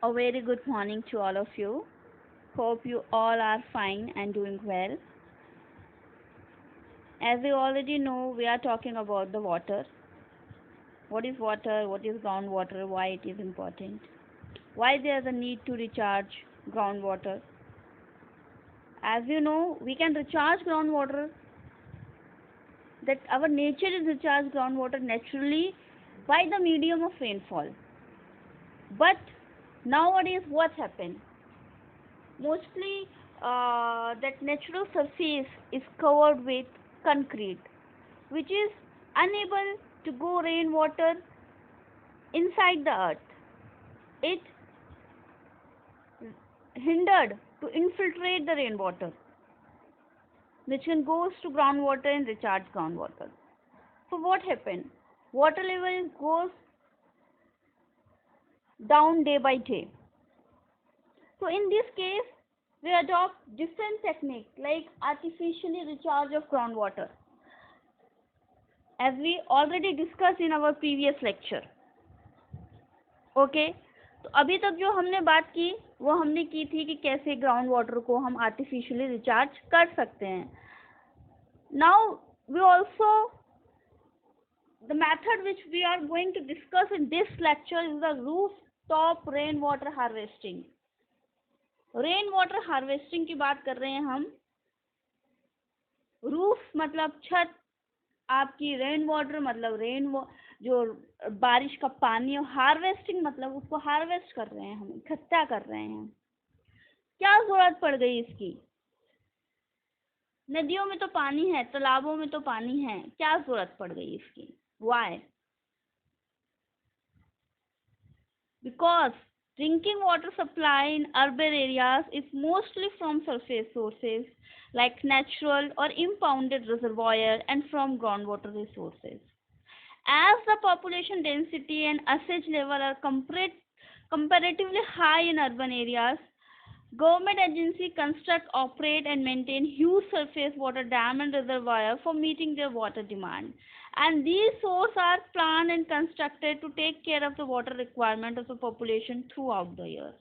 A very good morning to all of you. Hope you all are fine and doing well. As you already know, we are talking about the water. What is water? What is groundwater? Why it is important? Why there is a need to recharge groundwater? As you know, we can recharge groundwater. That our nature is recharge groundwater naturally by the medium of rainfall. But nowadays, what happened? Mostly that natural surface is covered with concrete, which is unable to go rainwater inside the earth. It hindered to infiltrate the rainwater, which can goes to groundwater and recharge groundwater. So what happened? Water level goes down day by day. So in this case, we adopt different techniques like artificially recharge of groundwater, as we already discussed in our previous lecture. Okay तो अभी तक जो हमने बात की वो हमने की थी कि कैसे ग्राउंड वाटर को हम आर्टिफिशियली रिचार्ज कर सकते हैं. Now we also the method which we are going to discuss in this lecture is the roof top rain water harvesting. Rain water harvesting की बात कर रहे हैं हम. रूफ मतलब छत, आपकी रेन वाटर मतलब जो बारिश का पानी है. हार्वेस्टिंग मतलब उसको हार्वेस्ट कर रहे हैं, हम इकट्ठा कर रहे हैं. क्या जरूरत पड़ गई इसकी? नदियों में तो पानी है, तालाबों में तो पानी है, क्या जरूरत पड़ गई इसकी? Why? Because drinking water supply in urban areas is mostly from surface sources like natural or impounded reservoir and from groundwater resources. As the population density and usage level are comparatively high in urban areas, government agencies construct, operate and maintain huge surface water dam and reservoirs for meeting their water demand. And these sources are planned and constructed to take care of the water requirement of the population throughout the year.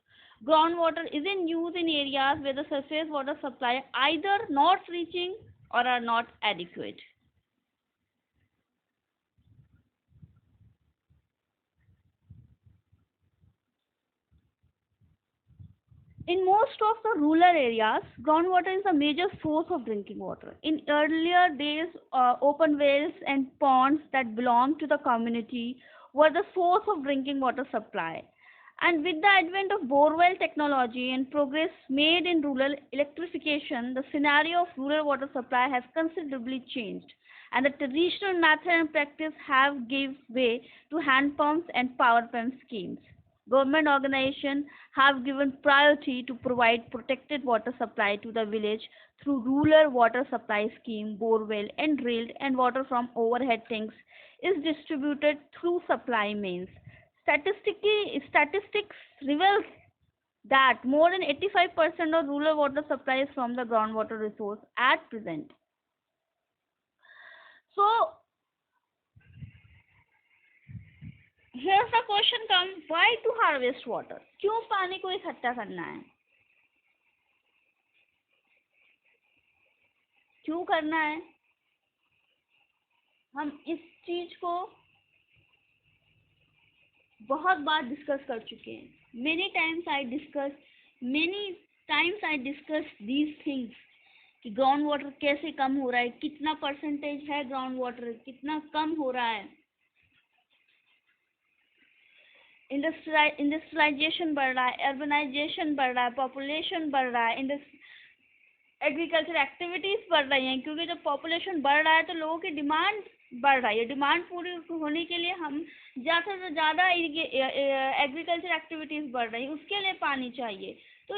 Groundwater is in use in areas where the surface water supply either not reaching or are not adequate. In most of the rural areas, groundwater is a major source of drinking water. In earlier days, open wells and ponds that belonged to the community were the source of drinking water supply. And with the advent of borewell technology and progress made in rural electrification, the scenario of rural water supply has considerably changed. And the traditional method and practice have given way to hand pumps and power pump schemes. Government organizations have given priority to provide protected water supply to the village through rural water supply scheme, borewell and drilled, and water from overhead tanks is distributed through supply means. Statistics reveals that more than 85% of rural water supply is from the groundwater resource at present. So here's the question comes, why to harvest water? क्यों पानी को इकट्ठा करना है? क्यों करना है? हम इस चीज को बहुत बार डिस्कस कर चुके हैं. many times I discuss these things कि ग्राउंड वाटर कैसे कम हो रहा है, कितना परसेंटेज है ग्राउंड वाटर, कितना कम हो रहा है. इंडस्ट्रियलाइजेशन बढ़ रहा है, अर्बनाइजेशन बढ़ रहा है, पॉपुलेशन बढ़ रहा है, एग्रीकल्चर एक्टिविटीज बढ़ रही हैं. क्योंकि जब पॉपुलेशन बढ़ रहा है तो लोगों की डिमांड बढ़ रही है. डिमांड पूरी होने के लिए हम ज़्यादा से ज़्यादा एग्रीकल्चर एक्टिविटीज बढ़ रही है, उसके लिए पानी चाहिए. तो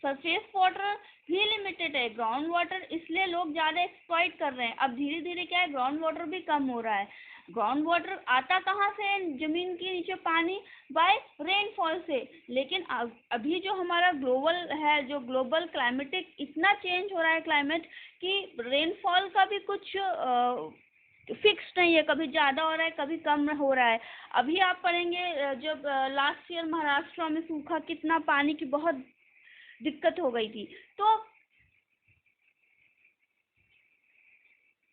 सरफेस वाटर भी लिमिटेड है, ग्राउंड वाटर इसलिए लोग ज़्यादा एक्सप्लॉइट कर रहे हैं. अब धीरे धीरे क्या है, ग्राउंड वाटर भी कम हो रहा है. ग्राउंड वाटर आता कहाँ से है? जमीन के नीचे पानी बाय रेनफॉल से. लेकिन अभी जो हमारा ग्लोबल क्लाइमेटिक इतना चेंज हो रहा है क्लाइमेट कि रेनफॉल का भी कुछ फिक्स नहीं है, कभी ज़्यादा हो रहा है कभी कम हो रहा है। अभी आप पढ़ेंगे जब लास्ट ईयर महाराष्ट्र में सूखा, कितना पानी की बहुत दिक्कत हो गई थी। तो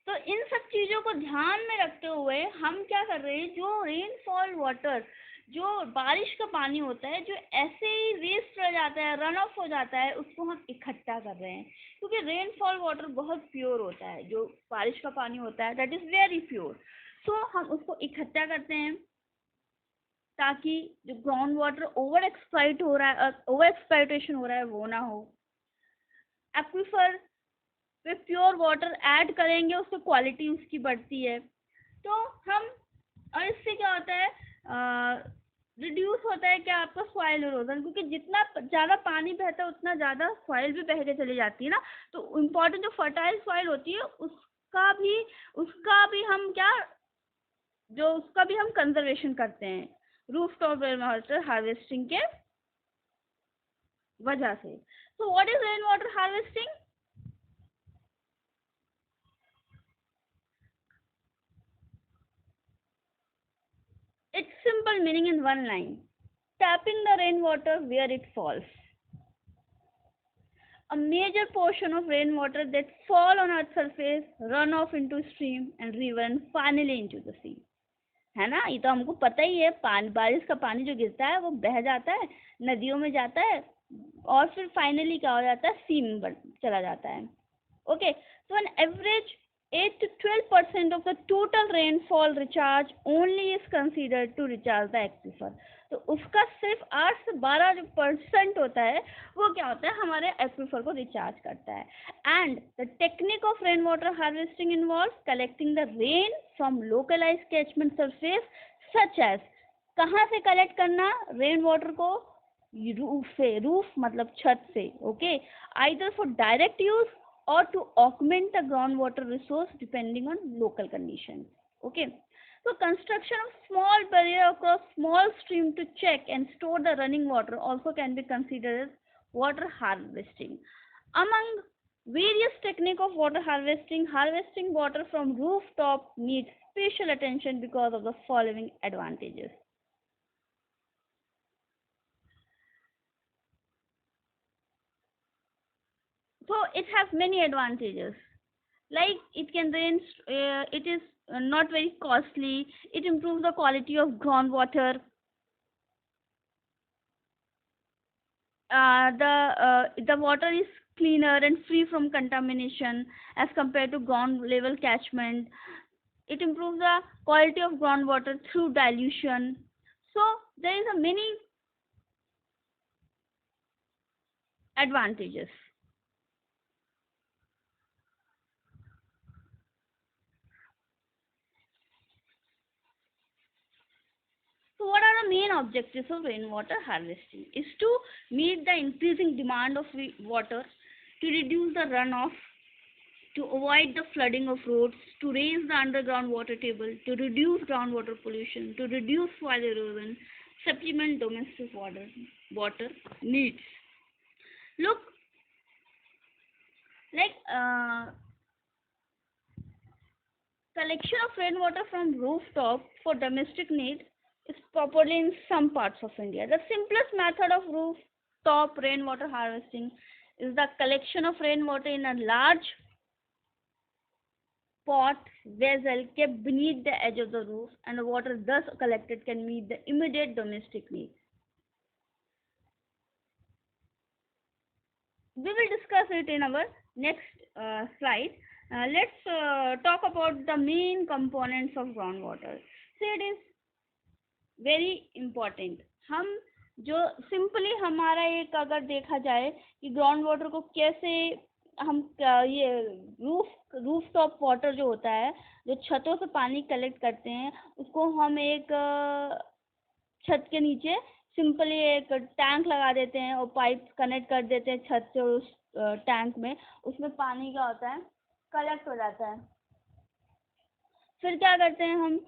इन सब चीज़ों को ध्यान में रखते हुए हम क्या कर रहे हैं, जो रेनफॉल वाटर, जो बारिश का पानी होता है, जो ऐसे ही वेस्ट रह जाता है, रन ऑफ हो जाता है, उसको हम इकट्ठा कर रहे हैं। क्योंकि रेनफॉल वाटर बहुत प्योर होता है, जो बारिश का पानी होता है दैट इज़ वेरी प्योर। सो हम उसको इकट्ठा करते हैं ताकि जो ग्राउंड वाटर ओवर एक्सप्लॉइट हो रहा है, ओवर एक्सप्लॉइटेशन हो रहा है, वो ना हो। एक्वीफर पे प्योर वाटर ऐड करेंगे, उससे क्वालिटी उसकी बढ़ती है। तो हम, और इससे क्या होता है, रिड्यूस होता है क्या, आपका सॉइल इरोजन, क्योंकि जितना ज़्यादा पानी बहता है उतना ज़्यादा सॉइल भी बह के चली जाती है ना। तो इम्पोर्टेंट जो फर्टाइल सॉइल होती है उसका भी हम क्या, जो उसका भी हम कंजर्वेशन करते हैं roof top rain water harvesting के वजह से। तो what is rain water harvesting? Its simple meaning in one line: tapping the rainwater where it falls. A major portion of rainwater that fall on Earth's surface run off into stream and river and finally into the sea. है ना, ये तो हमको पता ही है। पानी, बारिश का पानी जो गिरता है वो बह जाता है, नदियों में जाता है, और फिर फाइनली क्या हो जाता है, सी में चला जाता है। Okay, so an average 8 to 12% of the total rainfall recharge only is considered to recharge the aquifer. तो उसका सिर्फ 8 से 12% होता है, वो क्या होता है, हमारे एक्विफर को रिचार्ज करता है। And the technique of rain water harvesting involve collecting the rain from localize catchment surface such as, कहाँ से कलेक्ट करना रेन वाटर को, रूफ से, रूफ मतलब छत से, okay, either for direct use or to augment the groundwater resource depending on local conditions. Okay, so construction of small barrier across small stream to check and store the running water also can be considered as water harvesting. Among various technique of water harvesting, harvesting water from rooftop needs special attention because of the following advantages. So it has many advantages, like it can range, it is not very costly, it improves the quality of groundwater, the water is cleaner and free from contamination as compared to ground level catchment, it improves the quality of groundwater through dilution. So there is a many advantages. So what are the main objectives of rainwater harvesting? Is to meet the increasing demand of water, to reduce the runoff, to avoid the flooding of roads, to raise the underground water table, to reduce groundwater pollution, to reduce soil erosion, supplement domestic water needs. Look, like collection of rainwater from rooftop for domestic need is popular in some parts of India. The simplest method of rooftop rainwater harvesting is the collection of rainwater in a large pot vessel kept beneath the edge of the roof, and the water thus collected can meet the immediate domestic needs. We will discuss it in our next slide. Let's talk about the main components of groundwater. So it is very important. हम जो simply हमारा एक अगर देखा जाए कि ground water को कैसे हम ये रूफ टॉप वाटर जो होता है, जो छतों से पानी कलेक्ट करते हैं, उसको हम एक छत के नीचे सिंपली एक टैंक लगा देते हैं और पाइप कनेक्ट कर देते हैं छत से उस टैंक में, उसमें पानी क्या होता है, कलेक्ट हो जाता है। फिर क्या करते हैं हम,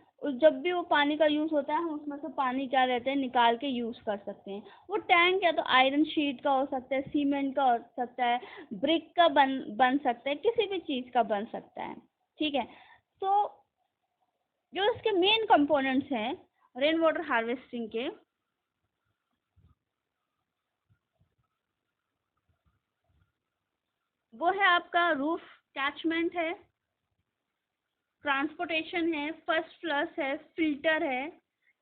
जब भी वो पानी का यूज़ होता है हम उसमें से पानी क्या रहते हैं निकाल के यूज़ कर सकते हैं। वो टैंक या तो आयरन शीट का हो सकता है, सीमेंट का हो सकता है, ब्रिक का बन सकता है, किसी भी चीज़ का बन सकता है, ठीक है। तो जो इसके मेन कंपोनेंट्स हैं रेन वाटर हार्वेस्टिंग के, वो है आपका रूफ कैचमेंट है, ट्रांसपोर्टेशन है, फर्स्ट फ्लश है, फिल्टर है,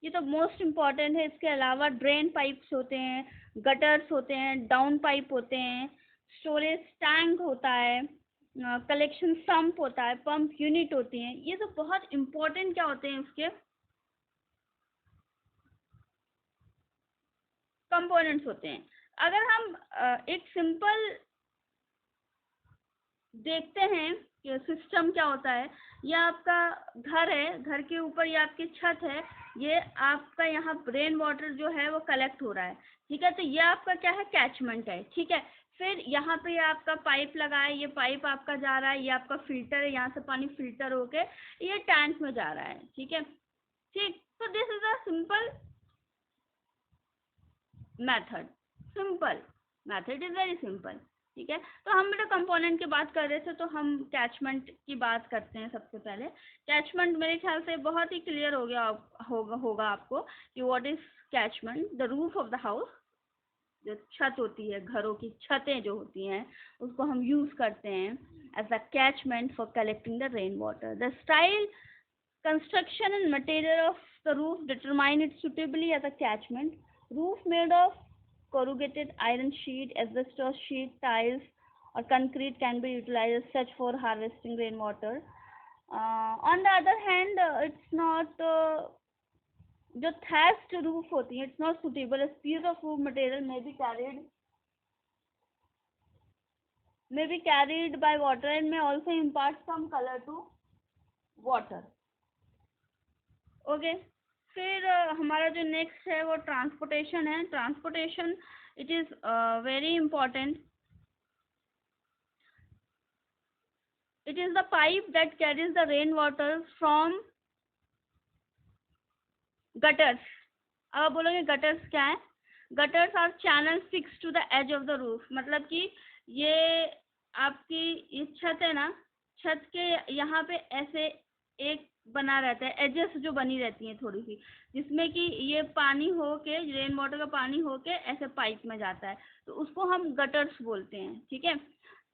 ये तो मोस्ट इम्पॉर्टेंट है। इसके अलावा ड्रेन पाइप्स होते हैं, गटर्स होते हैं, डाउन पाइप होते हैं, स्टोरेज टैंक होता है, कलेक्शन सम्प होता है, पंप यूनिट होती हैं। ये तो बहुत इम्पोर्टेंट क्या होते हैं इसके कंपोनेंट्स होते हैं। अगर हम एक सिंपल देखते हैं कि सिस्टम क्या होता है, ये आपका घर है, घर के ऊपर ये आपकी छत है, ये आपका यहाँ रेन वाटर जो है वो कलेक्ट हो रहा है, ठीक है। तो ये आपका क्या है, कैचमेंट है, ठीक है। फिर यहाँ पे ये आपका पाइप लगा है, ये पाइप आपका जा रहा है, ये आपका फिल्टर है, यहाँ से पानी फिल्टर होके ये टैंक में जा रहा है, ठीक है। ठीक, तो this is a simple method, simple method is very simple, ठीक है। तो हम बेटा कंपोनेंट की बात कर रहे थे, तो हम कैचमेंट की बात करते हैं। सबसे पहले कैचमेंट मेरे ख्याल से बहुत ही क्लियर हो गया होगा आपको कि what is catchment. The roof of the house, जो छत होती है, घरों की छतें जो होती हैं, उसको हम यूज करते हैं as a catchment for collecting the rain water. The style, construction and material of the roof determine it suitably as a catchment. Roof made of corrugated iron sheet, asbestos sheet, tiles or concrete can be utilized as such for harvesting rainwater. On the other hand, it's not जो thatched roof होती है, it's not suitable as piece of roof material may be carried by water and may also impart some color to water. Okay, फिर हमारा जो next है वो transportation है। Transportation it is very important. It is the pipe that carries the rain water from gutters. अब आप बोलोगे gutters क्या है? Gutters are channel fix to the edge of the roof. मतलब कि ये आपकी ये छत है ना, छत के यहाँ पे ऐसे एक बना रहता है, एजेस जो बनी रहती हैं थोड़ी सी, जिसमें कि ये पानी हो के, रेन वाटर का पानी हो के ऐसे पाइप में जाता है, तो उसको हम गटर्स बोलते हैं, ठीक है।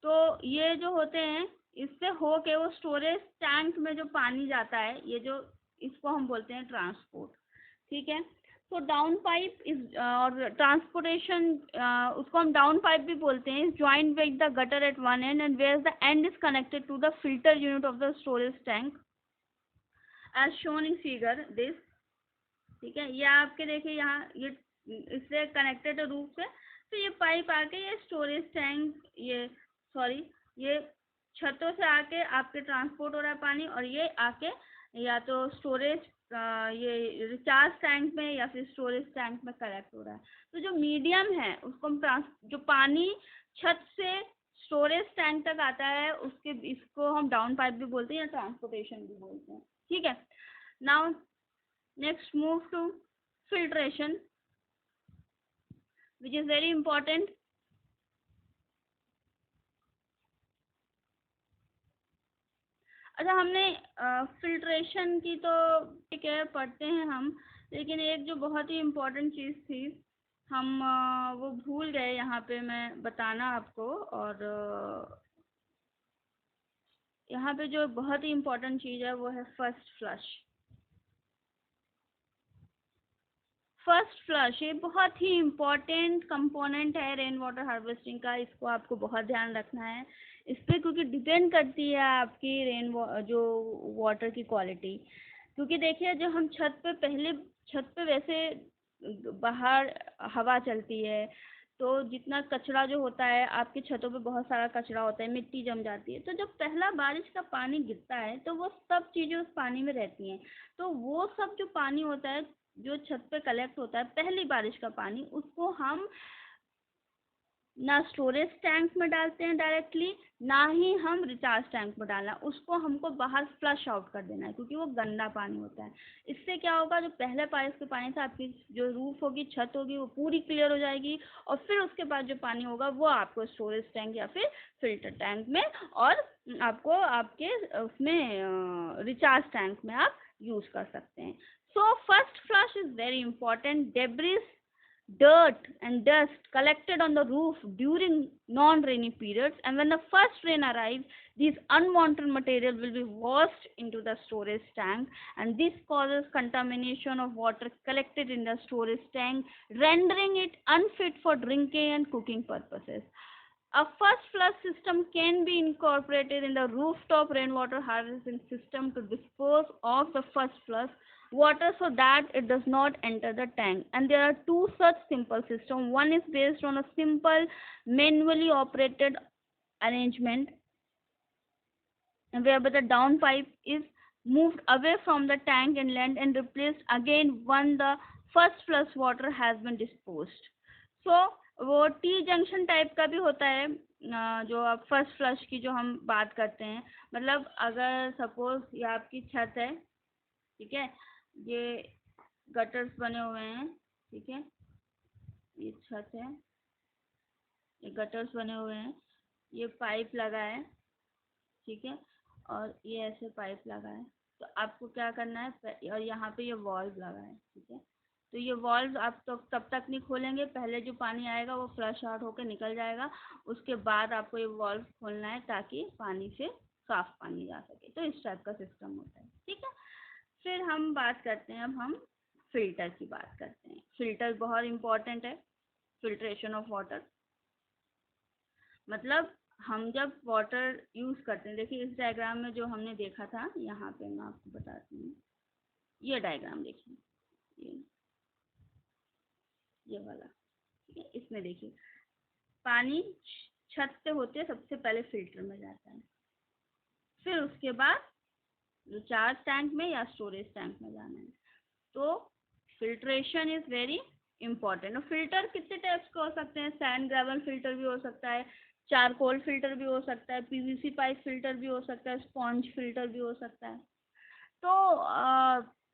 तो ये जो होते हैं, इससे हो के वो स्टोरेज टैंक में जो पानी जाता है, ये जो, इसको हम बोलते हैं ट्रांसपोर्ट, ठीक है। तो डाउन पाइप इज और ट्रांसपोर्टेशन, उसको हम डाउन पाइप भी बोलते हैं, joint with the gutter at one end and where the end is connected to the filter unit of the storage tank as shown in figure this, ठीक है। ये आपके देखिए यहाँ ये इससे कनेक्टेड है रूफ से, तो ये पाइप आके ये स्टोरेज टैंक, ये सॉरी, ये छतों से आके आपके ट्रांसपोर्ट हो रहा है पानी, और ये आके या तो स्टोरेज ये रिचार्ज टैंक में या फिर स्टोरेज टैंक में कलेक्ट हो रहा है। तो जो मीडियम है उसको हम जो पानी छत से स्टोरेज टैंक तक आता है, उसके इसको हम डाउन पाइप भी बोलते हैं या ट्रांसपोर्टेशन भी बोलते हैं, ठीक है। Now next move to filtration, which is very important. अच्छा, हमने फिल्ट्रेशन की तो ठीक है पढ़ते हैं हम, लेकिन एक जो बहुत ही इम्पोर्टेंट चीज़ थी हम वो भूल गए यहाँ पे मैं बताना आपको। और यहाँ पे जो बहुत ही इम्पोर्टेंट चीज़ है वो है फर्स्ट फ्लश। फर्स्ट फ्लश ये बहुत ही इम्पोर्टेंट कंपोनेंट है रेन वाटर हार्वेस्टिंग का, इसको आपको बहुत ध्यान रखना है इस पर, क्योंकि डिपेंड करती है आपकी जो वाटर की क्वालिटी। क्योंकि देखिए, जो हम छत पे वैसे बाहर हवा चलती है, तो जितना कचरा जो होता है, आपकी छतों पे बहुत सारा कचरा होता है, मिट्टी जम जाती है, तो जब पहला बारिश का पानी गिरता है तो वो सब चीज़ें उस पानी में रहती हैं। तो वो सब जो पानी होता है जो छत पे कलेक्ट होता है, पहली बारिश का पानी, उसको हम ना स्टोरेज टैंक में डालते हैं डायरेक्टली, ना ही हम रिचार्ज टैंक में डालना, उसको हमको बाहर फ्लश आउट कर देना है, क्योंकि वो गंदा पानी होता है। इससे क्या होगा, जो पहले बारिश के पानी से आपकी जो रूफ होगी, छत होगी, वो पूरी क्लियर हो जाएगी, और फिर उसके बाद जो पानी होगा वो आपको स्टोरेज टैंक या फिर फिल्टर टैंक में, और आपको आपके उसमें रिचार्ज टैंक में आप यूज कर सकते हैं. So first flush is very important. Debris, dirt and dust collected on the roof during non-rainy periods, and when the first rain arrives, these unwanted material will be washed into the storage tank, and this causes contamination of water collected in the storage tank, rendering it unfit for drinking and cooking purposes. A first flush system can be incorporated in the rooftop rainwater harvesting system to dispose of the first flush water so that it does not enter the tank. And there are two such simple systems. One is based on a simple manually operated arrangement whereby the downpipe is moved away from the tank inlet and replaced again when the first flush water has been disposed. So वो T junction type का भी होता है, जो आप first flush की जो हम बात करते हैं. मतलब अगर सपोज ये आपकी छत है, ठीक है, ये गटर्स बने हुए हैं, ठीक है, ये छत है, ये गटर्स बने हुए हैं, ये पाइप लगा है, ठीक है, और ये ऐसे पाइप लगा है. तो आपको क्या करना है, और यहाँ पे ये वॉल्व लगा है, ठीक है. तो ये वॉल्व आप तो तब तक नहीं खोलेंगे, पहले जो पानी आएगा वो फ्लश आउट होकर निकल जाएगा, उसके बाद आपको ये वॉल्व खोलना है ताकि पानी से साफ पानी जा सके. तो इस टाइप का सिस्टम होता है, ठीक है. फिर हम बात करते हैं, अब हम फिल्टर की बात करते हैं. फिल्टर बहुत इंपॉर्टेंट है. फिल्ट्रेशन ऑफ वाटर मतलब हम जब वाटर यूज करते हैं, देखिए इस डायग्राम में जो हमने देखा था, यहाँ पे मैं आपको बताती हूँ, ये डायग्राम देखिए, ये वाला, ठीक है. इसमें देखिए पानी छत से होते सबसे पहले फिल्टर में जाता है, फिर उसके बाद रिचार्ज टैंक में या स्टोरेज टैंक में जाना है. तो फिल्ट्रेशन इज वेरी इंपॉर्टेंट. और फिल्टर कितने टाइप्स के हो सकते हैं? सैंड ग्रेवल फिल्टर भी हो सकता है, चारकोल फिल्टर भी हो सकता है, पीवीसी पाइप फिल्टर भी हो सकता है, स्पॉन्ज फिल्टर भी हो सकता है. तो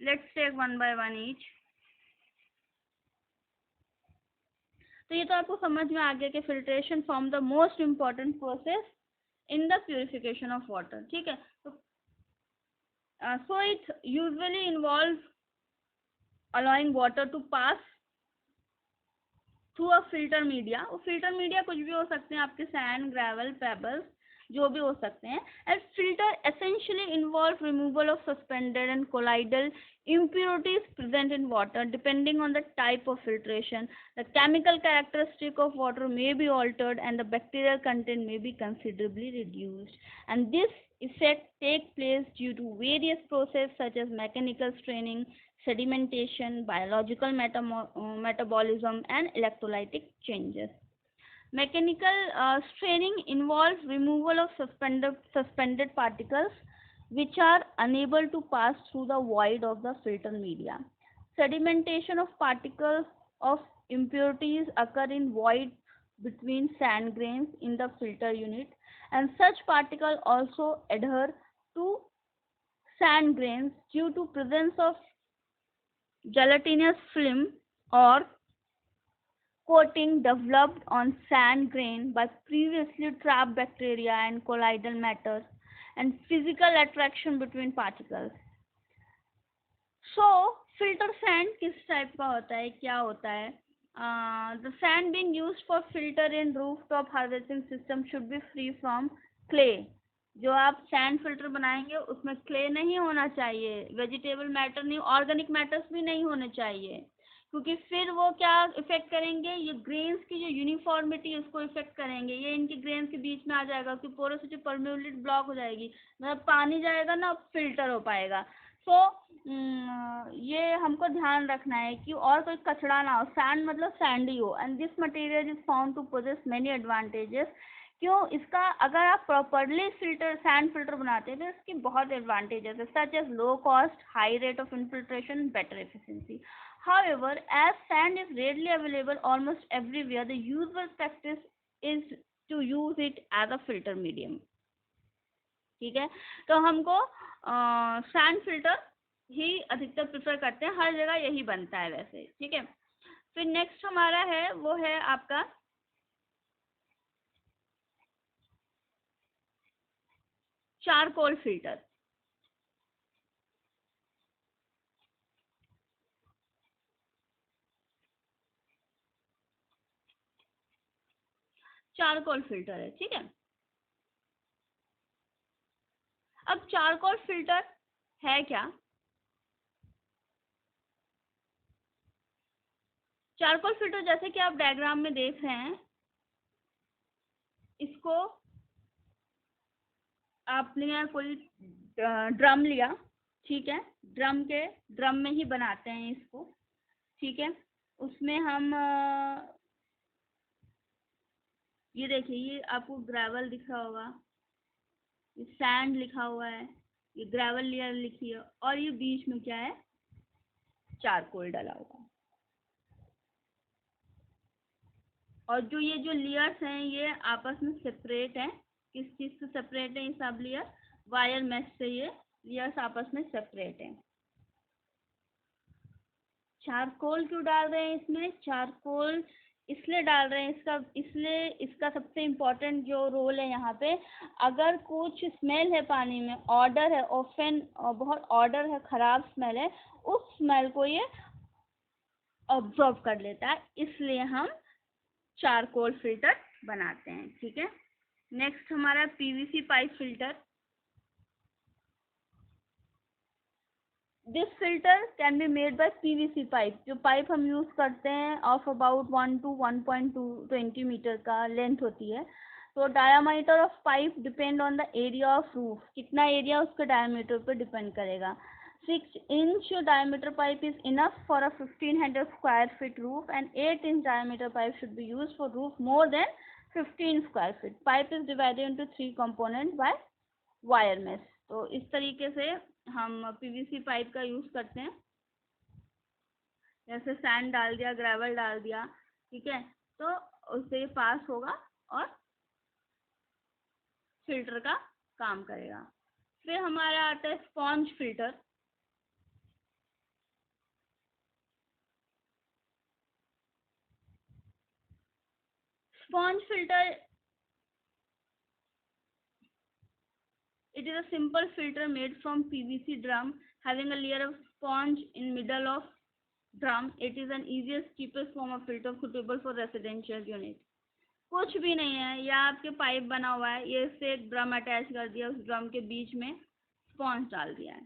let's take one by one each. तो ये तो आपको समझ में आ गया कि filtration form the most important process in the purification of water, ठीक है. तो so it usually involves allowing water to pass through a filter media. वो फिल्टर मीडिया कुछ भी हो सकते हैं, आपके सैंड, ग्रेवल, पेबल्स जो भी हो सकते हैं. And filter essentially involve removal of suspended and colloidal impurities present in water. Depending on the type of filtration, the chemical characteristic of water may be altered and the bacterial content may be considerably reduced, and this effect takes place due to various processes such as mechanical straining, sedimentation, biological metabolism, and electrolytic changes. Mechanical straining involves removal of suspended particles which are unable to pass through the void of the filter media. Sedimentation of particles of impurities occur in void between sand grains in the filter unit, and such particles also adhere to sand grains due to presence of gelatinous film or coating developed on sand grain by previously trapped bacteria and colloidal matter and physical attraction between particles. So filter sand किस type का होता है, क्या होता है? The sand being used for filter in rooftop harvesting system should be free from clay. जो आप sand filter बनाएंगे उसमें क्ले नहीं होना चाहिए, वेजिटेबल मैटर नहीं, ऑर्गेनिक मैटर्स भी नहीं होने चाहिए, क्योंकि फिर वो क्या इफेक्ट करेंगे, ये ग्रेन्स की जो यूनिफॉर्मिटी उसको इफेक्ट करेंगे. ये इनके ग्रेन्स के बीच में आ जाएगा कि पोरोसिटी परमेबिलिटी ब्लॉक हो जाएगी, मतलब पानी जाएगा ना फिल्टर हो पाएगा. सो ये हमको ध्यान रखना है कि और कोई कचड़ा ना हो. सैंड मतलब सैंडी हो, and this material is found to possess many advantages. क्यों? इसका अगर आप प्रॉपरली फिल्टर सैंड फिल्टर बनाते हैं तो इसकी बहुत एडवांटेजेस है, such as low cost, high rate of infiltration, better efficiency. However, as sand is readily available almost everywhere, the usual practice is to use it as a filter medium. ठीक है, तो हमको सैंड फिल्टर ही अधिकतर prefer करते हैं, हर जगह यही बनता है वैसे, ठीक है. फिर नेक्स्ट हमारा है वो है आपका चारकोल फिल्टर. चारकोल फिल्टर है, ठीक है। अब चारकोल फिल्टर है क्या? चारकोल फिल्टर जैसे कि आप डायग्राम में देख रहे हैं, इसको आपने कोई ड्रम लिया, ठीक है, ड्रम में ही बनाते हैं इसको, ठीक है। उसमें हम ये देखिए, ये आपको ग्रेवल दिख रहा होगा, ये सैंड लिखा हुआ है, ये ग्रेवल लेयर लिखी है, और ये बीच में क्या है, चारकोल डाला हुआ। और जो ये जो लेयर्स हैं ये आपस में सेपरेट हैं। किस चीज से सेपरेट है ये सब लेयर? वायर मेश से ये लेयर्स आपस में सेपरेट हैं। चारकोल क्यों डाल रहे हैं इसमें? चारकोल इसलिए डाल रहे हैं, इसलिए इसका सबसे इम्पोर्टेंट जो रोल है यहाँ पे, अगर कुछ स्मेल है पानी में, ऑर्डर है, ऑफन बहुत ऑर्डर है, खराब स्मेल है, उस स्मेल को ये ऑब्जॉर्व कर लेता है, इसलिए हम चारकोल फिल्टर बनाते हैं, ठीक है। नेक्स्ट हमारा PVC pipe filter. This filter can be made by PVC pipe. जो पाइप हम यूज करते हैं ऑफ अबाउट 1 to 1.20 मीटर का लेंथ होती है। तो diameter of pipe depend on the area of roof, कितना एरिया उसके डायमीटर पर डिपेंड करेगा। 6-inch diameter pipe is enough for a 1500 square feet roof, and 8-inch diameter pipe should be used for roof more than 15 square feet. Pipe is divided into 3 components by wire mesh. तो इस तरीके से हम PVC pipe का use करते हैं। जैसे sand डाल दिया, ग्रेवल डाल दिया, ठीक है, तो उससे पास होगा और फिल्टर का काम करेगा। फिर हमारा आता है sponge filter. Sponge filter, it is a simple filter made from PVC drum having a layer of sponge in middle of drum. It is an easiest, cheapest form of filter suitable for residential unit. कुछ भी नहीं है, यह आपके pipe बना हुआ है, ये से एक ड्रम अटैच कर दिया, उस ड्रम के बीच में स्पॉन्ज डाल दिया है।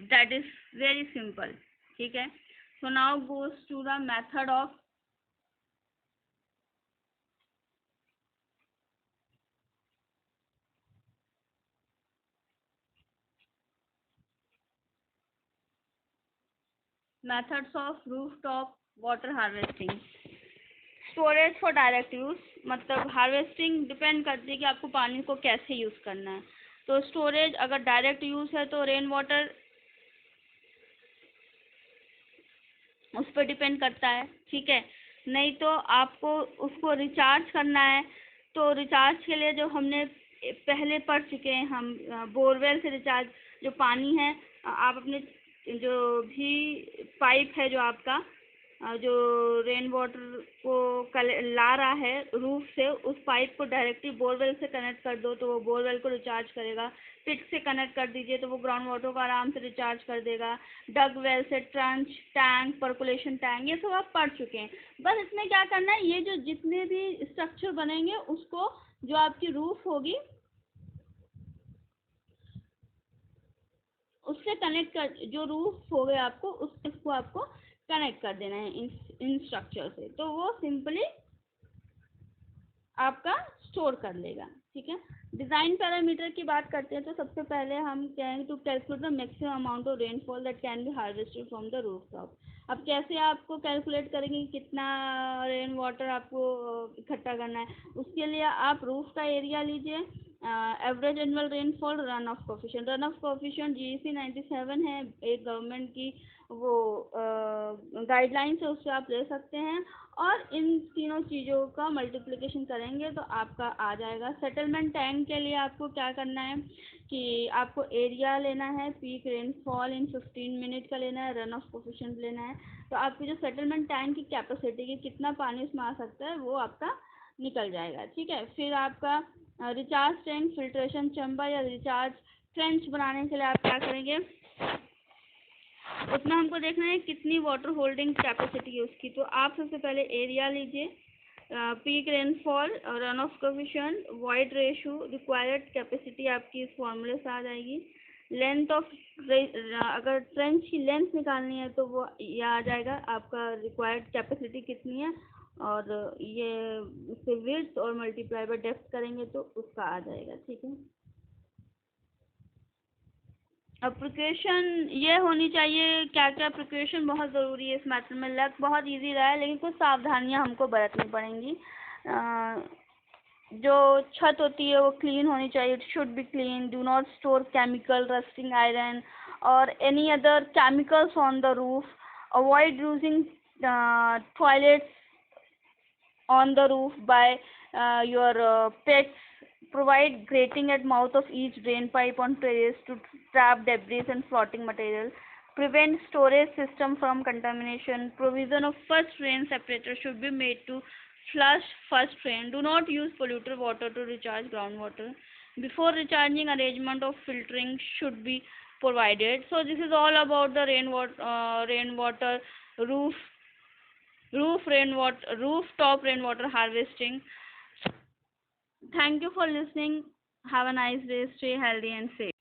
That is very simple, ठीक है। So now goes to the method of methods of rooftop water harvesting. Storage for direct use, मतलब हार्वेस्टिंग डिपेंड करती है कि आपको पानी को कैसे यूज करना है। तो स्टोरेज अगर डायरेक्ट यूज है तो रेन वाटर उस पर डिपेंड करता है, ठीक है। नहीं तो आपको उसको रिचार्ज करना है, तो रिचार्ज के लिए जो हमने पहले पढ़ चुके हैं हम, बोरवेल से रिचार्ज, जो पानी है आप अपने जो भी पाइप है जो आपका जो रेन वाटर को ला रहा है रूफ से, उस पाइप को डायरेक्टली बोरवेल से कनेक्ट कर दो तो वो बोरवेल को रिचार्ज करेगा। पिट से कनेक्ट कर दीजिए तो वो ग्राउंड वाटर को आराम से रिचार्ज कर देगा। डग वेल से ट्रंच टैंक, पर्कुलेशन टैंक, ये सब आप पढ़ चुके हैं। बस इसमें क्या करना है, ये जो जितने भी स्ट्रक्चर बनेंगे उसको, जो आपकी रूफ होगी उससे कनेक्ट कर, जो रूफ हो गया आपको उसको आपको कनेक्ट कर देना है इन स्ट्रक्चर से, तो वो सिंपली आपका स्टोर कर लेगा, ठीक है। डिजाइन पैरामीटर की बात करते हैं तो सबसे पहले हम कहेंगे to calculate the maximum amount of rainfall that can be harvested from the rooftop. अब कैसे आपको कैलकुलेट करेंगे कितना रेन वाटर आपको इकट्ठा करना है? उसके लिए आप रूफ का एरिया लीजिए, average annual rainfall, run of coefficient. Run of coefficient GEC 97 है, एक गवर्नमेंट की वो गाइडलाइंस है, उससे आप ले सकते हैं। और इन तीनों चीज़ों का मल्टीप्लिकेशन करेंगे तो आपका आ जाएगा। सेटलमेंट टैंक के लिए आपको क्या करना है कि आपको एरिया लेना है, पीक रेनफॉल इन 15 मिनट का लेना है, रन ऑफ कोफिशिएंट लेना है। तो आपकी जो सेटलमेंट टैंक की कैपेसिटी की कितना पानी उसमें आ सकता है वो आपका निकल जाएगा, ठीक है। फिर आपका रिचार्ज टैंक, फिल्ट्रेशन चैम्बर या रिचार्ज ट्रेंच बनाने के लिए आप क्या करेंगे, उसमें हमको देखना है कितनी वाटर होल्डिंग कैपेसिटी है उसकी। तो आप सबसे पहले एरिया लीजिए, peak rainfall, run of coefficient, void ratio, required capacity आपकी इस फॉर्मूले से आ जाएगी। लेंथ ऑफ, अगर ट्रेंच की लेंथ निकालनी है तो वो ये आ जाएगा, आपका रिक्वायर्ड कैपेसिटी कितनी है, और ये उससे विड्थ और मल्टीप्लाई बाय डेप्थ करेंगे तो उसका आ जाएगा। ठीक है। अब प्रिपरेशन ये होनी चाहिए, क्या क्या प्रिपरेशन बहुत ज़रूरी है इस मैटर में। लग बहुत इजी रहा है लेकिन कुछ सावधानियां हमको बरतनी पड़ेंगी। जो छत होती है वो क्लीन होनी चाहिए, it should be clean. Do not store chemical, rusting iron और any other chemicals on the roof. Avoid using toilets on the roof by your pets. Provide grating at mouth of each drain pipe on terrace to trap debris and floating material. Prevent storage system from contamination. Provision of first rain separator should be made to flush first rain. Do not use polluted water to recharge groundwater. Before recharging, arrangement of filtering should be provided. So this is all about the rainwater roof rooftop rainwater harvesting. Thank you for listening. Have a nice day. Stay healthy and safe.